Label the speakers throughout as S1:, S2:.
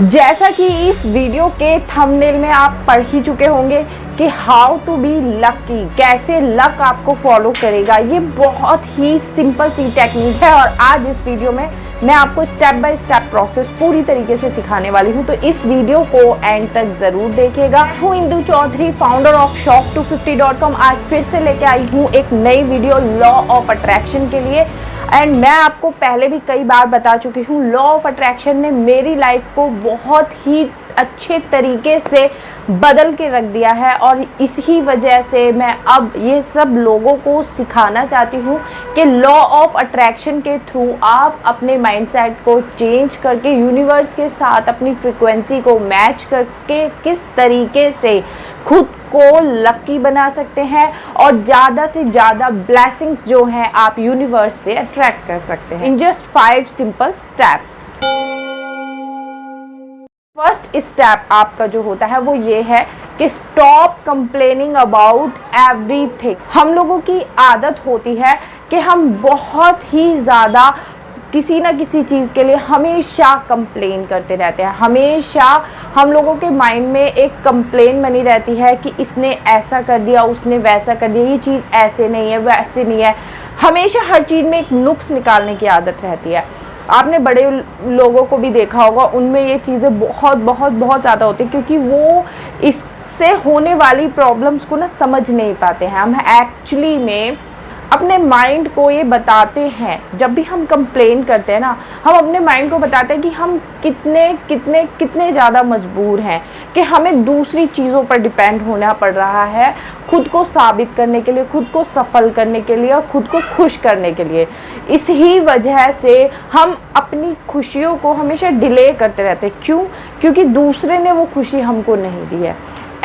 S1: जैसा कि इस वीडियो के थंबनेल में आप पढ़ ही चुके होंगे कि हाउ टू बी लकी, कैसे लक आपको फॉलो करेगा। ये बहुत ही सिंपल सी टेक्निक है और आज इस वीडियो में मैं आपको स्टेप बाय स्टेप प्रोसेस पूरी तरीके से सिखाने वाली हूँ, तो इस वीडियो को एंड तक जरूर देखिएगा। हूँ Indu Chaudhary, founder of shop250.com। आज फिर से लेके आई हूँ एक नई वीडियो लॉ ऑफ अट्रैक्शन के लिए। एंड मैं आपको पहले भी कई बार बता चुकी हूँ, लॉ ऑफ अट्रैक्शन ने मेरी लाइफ को बहुत ही अच्छे तरीके से बदल के रख दिया है और इसी वजह से मैं अब ये सब लोगों को सिखाना चाहती हूँ कि लॉ ऑफ अट्रैक्शन के थ्रू आप अपने माइंडसेट को चेंज करके यूनिवर्स के साथ अपनी फ्रीक्वेंसी को मैच करके किस तरीके से खुद को लकी बना सकते हैं और ज़्यादा से ज़्यादा ब्लेसिंग्स जो हैं आप यूनिवर्स से अट्रैक्ट कर सकते हैं इन just 5 simple steps. First step आपका जो होता है वो ये है कि स्टॉप कंप्लेनिंग अबाउट एवरीथिंग। हम लोगों की आदत होती है कि हम बहुत ही ज़्यादा किसी ना किसी चीज़ के लिए हमेशा कंप्लेन करते रहते हैं। हमेशा हम लोगों के माइंड में एक कंप्लेन बनी रहती है कि इसने ऐसा कर दिया, उसने वैसा कर दिया, ये चीज़ ऐसे नहीं है, वैसे नहीं है। हमेशा हर चीज़ में एक नुक्स निकालने की आदत रहती है। आपने बड़े लोगों को भी देखा होगा, उनमें ये चीज़ें बहुत बहुत बहुत ज़्यादा होती है क्योंकि वो इससे होने वाली प्रॉब्लम्स को ना समझ नहीं पाते हैं। हम एक्चुअली में अपने माइंड को ये बताते हैं, जब भी हम कंप्लेन करते हैं ना, हम अपने माइंड को बताते हैं कि हम कितने कितने कितने ज़्यादा मजबूर हैं, कि हमें दूसरी चीज़ों पर डिपेंड होना पड़ रहा है खुद को साबित करने के लिए, खुद को सफल करने के लिए और खुद को खुश करने के लिए। इसी वजह से हम अपनी खुशियों को हमेशा डिले करते रहते हैं। क्यों? क्योंकि दूसरे ने वो खुशी हमको नहीं दी है।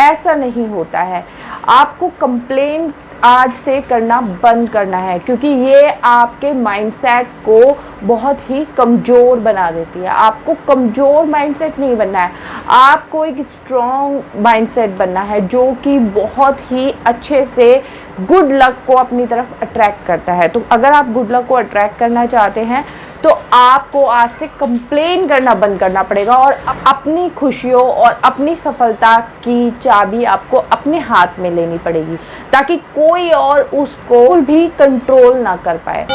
S1: ऐसा नहीं होता है। आपको कंप्लेन आज से करना बंद करना है क्योंकि ये आपके माइंडसेट को बहुत ही कमज़ोर बना देती है। आपको कमज़ोर माइंडसेट नहीं बनना है, आपको एक स्ट्रॉन्ग माइंडसेट बनना है जो कि बहुत ही अच्छे से गुड लक को अपनी तरफ अट्रैक्ट करता है। तो अगर आप गुड लक को अट्रैक्ट करना चाहते हैं तो आपको आज से कंप्लेन करना बंद करना पड़ेगा और अपनी खुशियों और अपनी सफलता की चाबी आपको अपने हाथ में लेनी पड़ेगी ताकि कोई और उसको भी कंट्रोल ना कर पाए।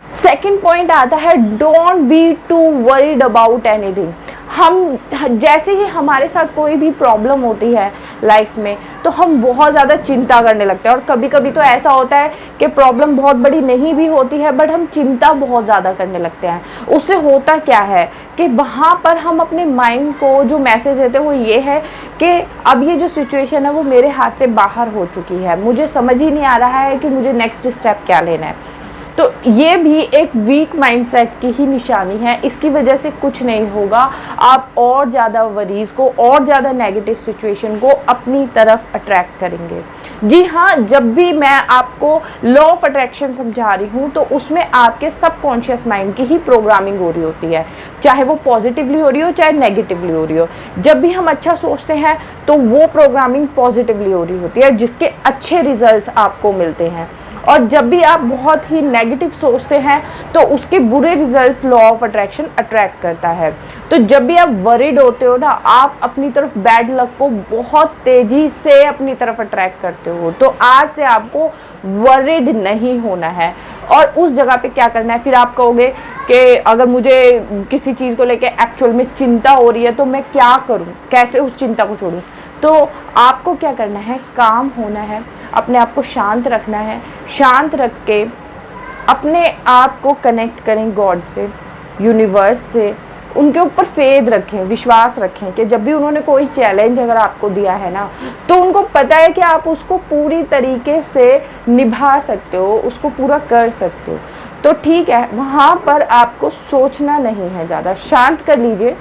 S1: सेकंड पॉइंट आता है, don't be to worried about anything. हम जैसे ही हमारे साथ कोई भी प्रॉब्लम होती है लाइफ में तो हम बहुत ज़्यादा चिंता करने लगते हैं और कभी कभी तो ऐसा होता है कि प्रॉब्लम बहुत बड़ी नहीं भी होती है बट हम चिंता बहुत ज़्यादा करने लगते हैं। उससे होता क्या है कि वहाँ पर हम अपने माइंड को जो मैसेज देते हैं वो ये है कि अब ये जो सिचुएशन है वो मेरे हाथ से बाहर हो चुकी है, मुझे समझ ही नहीं आ रहा है कि मुझे नेक्स्ट स्टेप क्या लेना है। तो ये भी एक वीक माइंडसेट की ही निशानी है। इसकी वजह से कुछ नहीं होगा, आप और ज़्यादा वरीज को और ज़्यादा नेगेटिव सिचुएशन को अपनी तरफ अट्रैक्ट करेंगे। जी हाँ, जब भी मैं आपको लॉ ऑफ अट्रैक्शन समझा रही हूँ तो उसमें आपके सबकॉन्शियस माइंड की ही प्रोग्रामिंग हो रही होती है, चाहे वो पॉजिटिवली हो रही हो चाहे नेगेटिवली हो रही हो। जब भी हम अच्छा सोचते हैं तो वो प्रोग्रामिंग पॉजिटिवली हो रही होती है जिसके अच्छे रिजल्ट्स आपको मिलते हैं, और जब भी आप बहुत ही नेगेटिव सोचते हैं तो उसके बुरे results law of attraction attract करता है। तो जब भी आप वरीड होते हो ना, आप अपनी तरफ बैड लक को बहुत तेजी से अपनी तरफ अट्रैक्ट करते हो। तो आज से आपको वरीड नहीं होना है। और उस जगह पे क्या करना है, फिर आप कहोगे कि अगर मुझे किसी चीज़ को लेके एक्चुअल में चिंता हो रही है तो मैं क्या करूं, कैसे उस चिंता को छोड़ूं। तो आपको क्या करना है, काम होना है, अपने आप को शांत रखना है। शांत रख के अपने आप को कनेक्ट करें गॉड से, यूनिवर्स से, उनके ऊपर फेथ रखें, विश्वास रखें कि जब भी उन्होंने कोई चैलेंज अगर आपको दिया है ना तो उनको पता है कि आप उसको पूरी तरीके से निभा सकते हो, उसको पूरा कर सकते हो। तो ठीक है, वहाँ पर आपको सोचना नहीं है ज़्यादा, शांत कर लीजिए।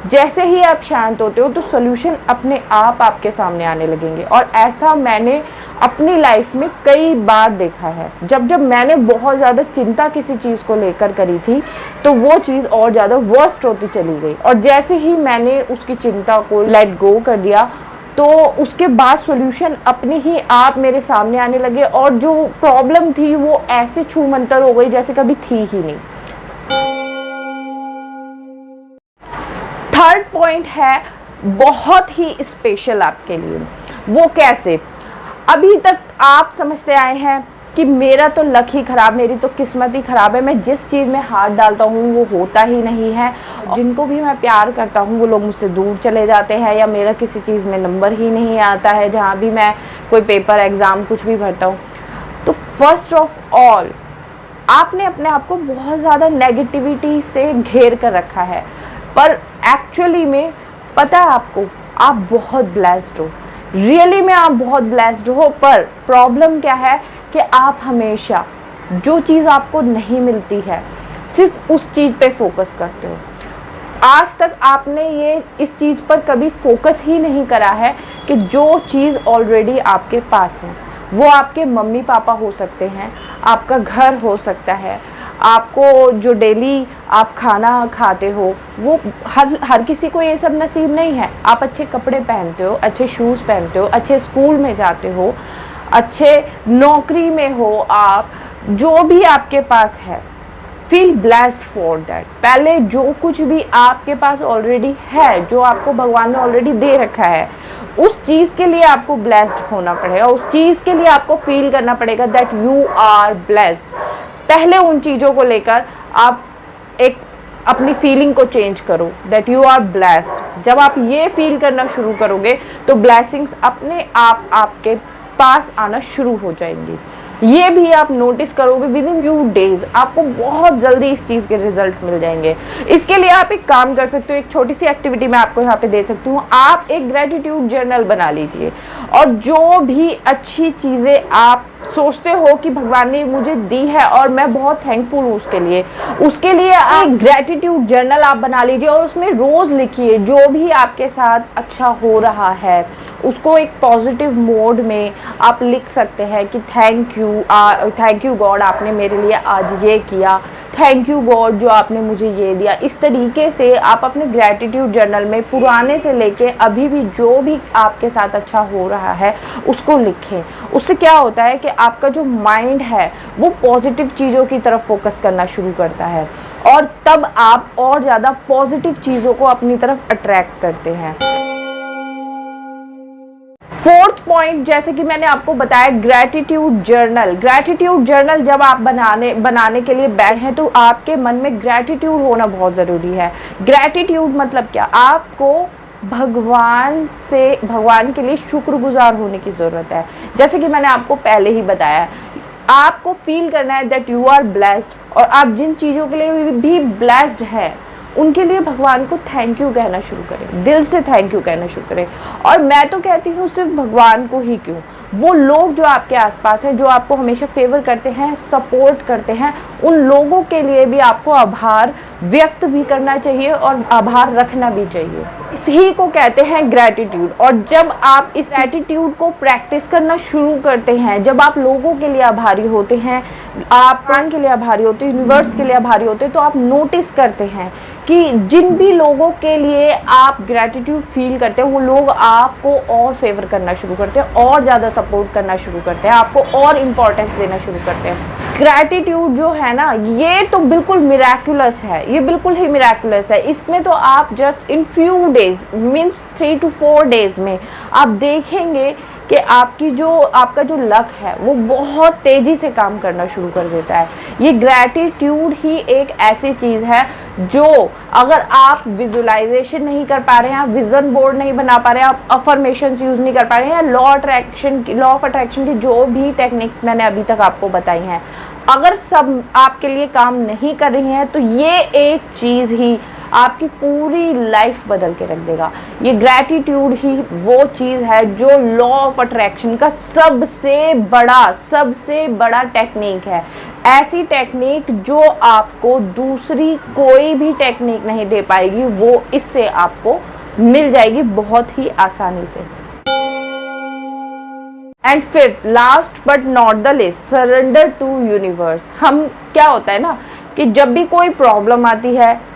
S1: जैसे ही आप शांत होते हो तो सोल्यूशन अपने आप आपके सामने आने लगेंगे। और ऐसा मैंने अपनी लाइफ में कई बार देखा है। जब मैंने बहुत ज़्यादा चिंता किसी चीज़ को लेकर करी थी तो वो चीज़ और ज़्यादा वर्स्ट होती चली गई, और जैसे ही मैंने उसकी चिंता को लेट गो कर दिया तो उसके बाद सॉल्यूशन अपने ही आप मेरे सामने आने लगे और जो प्रॉब्लम थी वो ऐसे छूमंतर हो गई जैसे कभी थी ही नहीं। थर्ड पॉइंट है बहुत ही स्पेशल आपके लिए। वो कैसे? अभी तक आप समझते आए हैं कि मेरा तो लक ही ख़राब, मेरी तो किस्मत ही ख़राब है, मैं जिस चीज़ में हाथ डालता हूँ वो होता ही नहीं है, जिनको भी मैं प्यार करता हूँ वो लोग मुझसे दूर चले जाते हैं, या मेरा किसी चीज़ में नंबर ही नहीं आता है जहाँ भी मैं कोई पेपर एग्ज़ाम कुछ भी भरता हूँ। तो फर्स्ट ऑफ ऑल आपने अपने आप को बहुत ज़्यादा नेगेटिविटी से घेर कर रखा है, पर एक्चुअली में पता है आपको, आप बहुत ब्लेस्ड हो, रियली में आप बहुत ब्लेस्ड हो। पर प्रॉब्लम क्या है कि आप हमेशा जो चीज़ आपको नहीं मिलती है सिर्फ उस चीज़ पे फोकस करते हो। आज तक आपने ये इस चीज़ पर कभी फोकस ही नहीं करा है कि जो चीज़ ऑलरेडी आपके पास है, वो आपके मम्मी पापा हो सकते हैं, आपका घर हो सकता है, आपको जो डेली आप खाना खाते हो वो हर किसी को ये सब नसीब नहीं है। आप अच्छे कपड़े पहनते हो, अच्छे शूज़ पहनते हो, अच्छे स्कूल में जाते हो, अच्छे नौकरी में हो, आप जो भी आपके पास है, फील ब्लेस्ड फॉर दैट। पहले जो कुछ भी आपके पास ऑलरेडी है, जो आपको भगवान ने ऑलरेडी दे रखा है, उस चीज़ के लिए आपको ब्लेस्ड होना पड़ेगा, उस चीज़ के लिए आपको फील करना पड़ेगा दैट यू आर ब्लेस्ड। पहले उन चीज़ों को लेकर आप एक अपनी फीलिंग को चेंज करो दैट यू आर ब्लेस्ड। जब आप ये फील करना शुरू करोगे तो ब्लेसिंग्स अपने आप आपके पास आना शुरू हो जाएंगी। ये भी आप नोटिस करोगे विद इन फ्यू डेज आपको बहुत जल्दी इस चीज़ के रिजल्ट मिल जाएंगे। इसके लिए आप एक काम कर सकते हो, एक छोटी सी एक्टिविटी मैं आपको यहाँ पे दे सकती हूँ। आप एक ग्रेटिट्यूड जर्नल बना लीजिए और जो भी अच्छी चीज़ें आप सोचते हो कि भगवान ने मुझे दी है और मैं बहुत थैंकफुल हूँ उसके लिए आप एक ग्रेटिट्यूड जर्नल आप बना लीजिए और उसमें रोज़ लिखिए जो भी आपके साथ अच्छा हो रहा है। उसको एक पॉजिटिव मोड में आप लिख सकते हैं कि थैंक यू गॉड, आपने मेरे लिए आज ये किया, थैंक यू गॉड जो आपने मुझे ये दिया। इस तरीके से आप अपने ग्रेटिट्यूड जर्नल में पुराने से लेके अभी भी जो भी आपके साथ अच्छा हो रहा है उसको लिखें। उससे क्या होता है कि आपका जो माइंड है वो पॉजिटिव चीज़ों की तरफ फोकस करना शुरू करता है और तब आप और ज़्यादा पॉजिटिव चीज़ों को अपनी तरफ अट्रैक्ट करते हैं। फोर्थ पॉइंट, जैसे कि मैंने आपको बताया, ग्रैटिट्यूड जर्नल। ग्रैटिट्यूड जर्नल जब आप बनाने के लिए बैठे हैं तो आपके मन में ग्रैटिट्यूड होना बहुत ज़रूरी है। ग्रैटिट्यूड मतलब क्या? आपको भगवान के लिए शुक्रगुजार होने की ज़रूरत है। जैसे कि मैंने आपको पहले ही बताया, आपको फील करना है दैट यू आर ब्लेस्ड और आप जिन चीज़ों के लिए भी ब्लेस्ड है उनके लिए भगवान को थैंक यू कहना शुरू करें, दिल से थैंक यू कहना शुरू करें। और मैं तो कहती हूँ सिर्फ भगवान को ही क्यों, वो लोग जो आपके आसपास हैं, जो आपको हमेशा फेवर करते हैं, सपोर्ट करते हैं, उन लोगों के लिए भी आपको आभार व्यक्त भी करना चाहिए और आभार रखना भी चाहिए। इसी को कहते हैं ग्रैटिट्यूड। और जब आप इस एटीट्यूड को प्रैक्टिस करना शुरू करते हैं, जब आप लोगों के लिए आभारी होते हैं, आप प्राण के लिए आभारी होते हैं, यूनिवर्स के लिए आभारी होते हैं, तो आप नोटिस करते हैं कि जिन भी लोगों के लिए आप ग्रैटिट्यूड फील करते हैं वो लोग आपको और फेवर करना शुरू करते हैं, और ज़्यादा सपोर्ट करना शुरू करते हैं, आपको और इम्पोर्टेंस देना शुरू करते हैं। ग्रैटिट्यूड जो है ना, ये तो बिल्कुल मिराकुलस है, ये बिल्कुल ही मिराकुलस है। इसमें तो आप just in few days means 3 to 4 days में आप देखेंगे कि आपका जो लक है वो बहुत तेज़ी से काम करना शुरू कर देता है। ये ग्रैटिट्यूड ही एक ऐसी चीज़ है जो अगर आप विजुअलाइजेशन नहीं कर पा रहे हैं, आप विजन बोर्ड नहीं बना पा रहे हैं, आप अफर्मेशंस यूज़ नहीं कर पा रहे हैं, या लॉ ऑफ अट्रैक्शन की जो भी टेक्निक्स मैंने अभी तक आपको बताई हैं, अगर सब आपके लिए काम नहीं कर रही हैं, तो ये एक चीज़ ही आपकी पूरी लाइफ बदल के रख देगा। ये ग्रैटिट्यूड ही वो चीज़ है जो लॉ ऑफ अट्रैक्शन का सबसे बड़ा टेक्निक है। ऐसी टेक्निक जो आपको दूसरी कोई भी टेक्निक नहीं दे पाएगी, वो इससे आपको मिल जाएगी बहुत ही आसानी से। And fifth, last but not the least, surrender to universe. हम क्या होता है ना कि जब भी कोई प्रॉब्लम आती है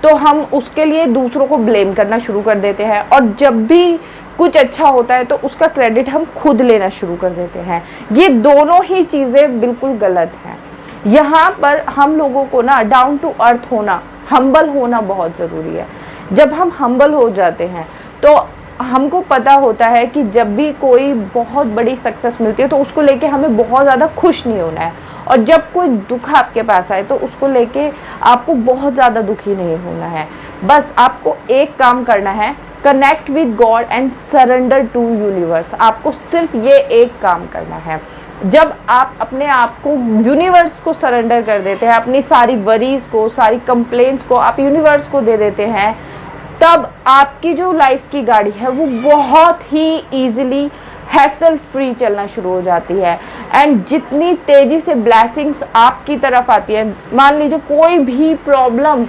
S1: तो हम उसके लिए दूसरों को ब्लेम करना शुरू कर देते हैं, और जब भी कुछ अच्छा होता है तो उसका क्रेडिट हम खुद लेना शुरू कर देते हैं। ये दोनों ही चीज़ें बिल्कुल गलत हैं। यहाँ पर हम लोगों को ना डाउन टू अर्थ होना, हम्बल होना बहुत ज़रूरी है। जब हम हम्बल हो जाते हैं तो हमको पता होता है कि जब भी कोई बहुत बड़ी सक्सेस मिलती है तो उसको लेके हमें बहुत ज़्यादा खुश नहीं होना है, और जब कोई दुख आपके पास आए तो उसको लेके आपको बहुत ज़्यादा दुखी नहीं होना है। बस आपको एक काम करना है, connect with God and surrender to universe. आपको सिर्फ ये एक काम करना है। जब आप अपने आप को यूनिवर्स को सरेंडर कर देते हैं, अपनी सारी वरीज को, सारी कंप्लेंट्स को आप यूनिवर्स को दे देते हैं, तब आपकी जो लाइफ की गाड़ी है वो बहुत ही ईजिली हैसल फ्री चलना शुरू हो जाती है। एंड जितनी तेज़ी से ब्लेसिंग्स आपकी तरफ आती है, मान लीजिए कोई भी प्रॉब्लम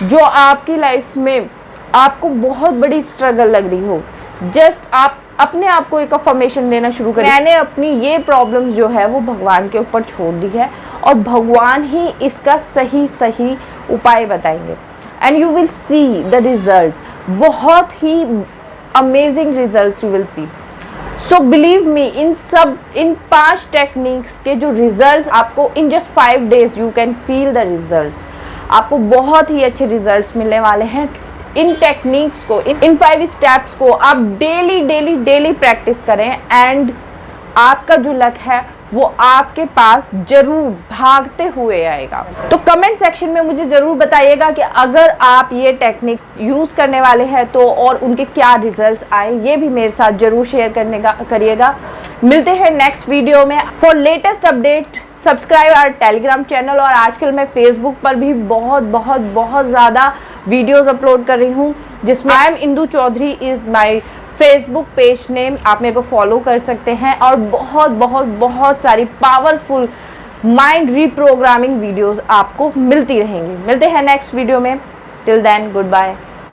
S1: जो आपकी लाइफ में आपको बहुत बड़ी स्ट्रगल लग रही हो, जस्ट आप अपने आप को एक अफर्मेशन देना शुरू करें, मैंने अपनी ये प्रॉब्लम जो है वो भगवान के ऊपर छोड़ दी है और भगवान ही इसका सही उपाय बताएंगे। And you will see the results, बहुत ही amazing results you will see. So believe me, इन 5 टेक्निक्स के जो रिजल्ट्स आपको in just 5 days you can feel the results. आपको बहुत ही अच्छे रिजल्ट्स मिलने वाले हैं। इन टेक्निक्स को, इन 5 स्टेप्स को आप डेली प्रैक्टिस करें एंड आपका जो लक है वो आपके पास जरूर भागते हुए आएगा। तो कमेंट सेक्शन में मुझे जरूर बताइएगा कि अगर आप ये टेक्निक्स यूज करने वाले हैं तो और उनके क्या रिजल्ट्स आए, ये भी मेरे साथ जरूर शेयर करिएगा। मिलते हैं नेक्स्ट वीडियो में। For latest update subscribe our Telegram channel. और आजकल मैं फेसबुक पर भी बहुत ज़्यादा वीडियोस अपलोड कर रही हूँ, जिसमें I am Indu Chaudhary is my Facebook page name. आप मेरे को फॉलो कर सकते हैं और बहुत सारी पावरफुल माइंड रीप्रोग्रामिंग वीडियोस आपको मिलती रहेंगी। मिलते हैं नेक्स्ट वीडियो में। Till then good bye.